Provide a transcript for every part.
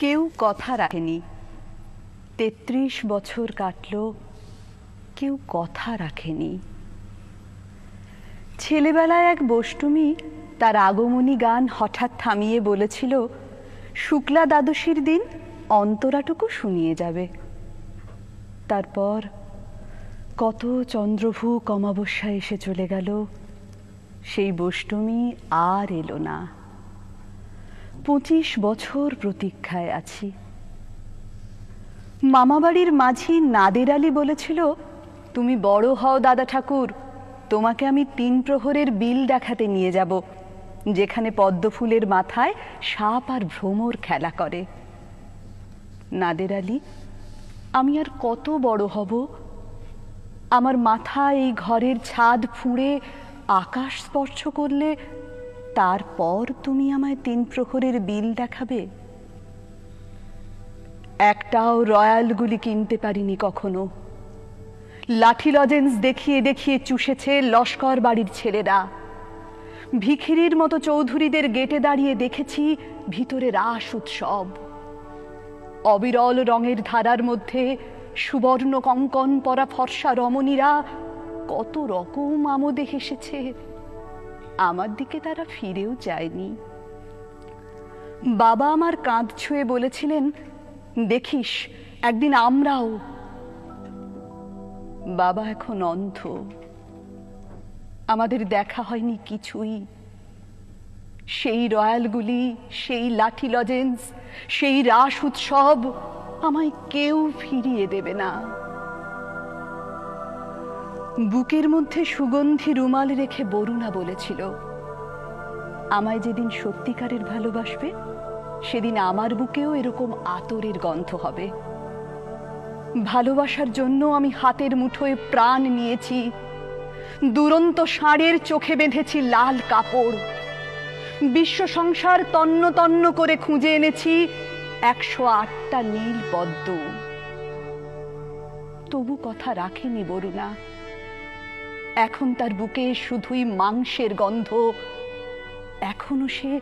কেউ কথা রাখেনি। ৩৩ বছর কাটল, কেউ কথা রাখেনি। ছেলেবেলায় এক বষ্টমী তার আগমনী গান হঠাৎ থামিয়ে বলেছিল, শুক্লা দ্বাদশীর দিন অন্তরাটুকু শুনিয়ে যাবে। তারপর কত চন্দ্রভূ অমাবস্যা এসে চলে গেল, সেই বষ্টমী আর এলো না। ২৫ বছর প্রতীক্ষায় আছি। মামাবাড়ির মাঝি নাদের আলী বলেছিল, তুমি বড় হও দাদা ঠাকুর, তোমাকে আমি ৩ প্রহরের বিল দেখাতে নিয়ে যাব, যেখানে পদ্মফুলের মাথায় সাপ আর ভ্রমর খেলা করে। নাদের আলী, আমি আর কত বড় হব? আমার মাথা এই ঘরের ছাদ ফুঁড়ে আকাশ স্পর্শ করলে তারপর তুমি আমায় ৩ প্রহরের বিল দেখাবে। একটাও রয়্যালগুলি কিনতে পারিনি কখনো। লাঠি লজেন্স দেখিয়ে দেখিয়ে চুষেছে লস্কর বাড়ির ছেলেরা। ভিখিরির মতো চৌধুরীদের গেটে দাঁড়িয়ে দেখেছি ভিতরে রাস উৎসব। অবিরল রঙের ধারার মধ্যে সুবর্ণ কঙ্কন পরা ফর্সা রমণীরা কত রকম আমোদে হেসেছে। আমার দিকে তারা ফিরেও যায়নি। বাবা আমার কাঁধ ছুঁয়ে বলেছিলেন, দেখিস একদিন আমরাও। বাবা এখন অন্ধ, আমাদের দেখা হয়নি কিছুই। সেই রয়্যালগুলি, সেই লাঠি লজেন্স, সেই রাস উৎসব আমায় কেউ ফিরিয়ে দেবে না। বুকের মধ্যে সুগন্ধি রুমাল রেখে বরুণা বলেছিল, আমায় যেদিন সত্যিকারের ভালোবাসবে সেদিন আমার বুকেও এরকম আতরের গন্ধ হবে। ভালোবাসার জন্য আমি হাতের মুঠোয় প্রাণ নিয়েছি। দুরন্ত ষাঁড়ের চোখে বেঁধেছি লাল কাপড়। বিশ্ব সংসার তন্ন তন্ন করে খুঁজে এনেছি ১০৮টা নীল পদ্ম। তবু কথা রাখেনি বরুণা। এখন তার বুকে শুধুই মাংসের গন্ধ। এখনো সে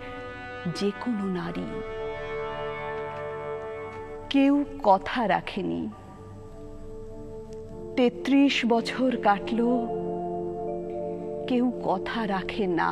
যে কোনো নারী। কেউ কথা রাখেনি। ৩৩ বছর কাটল, কেউ কথা রাখে না।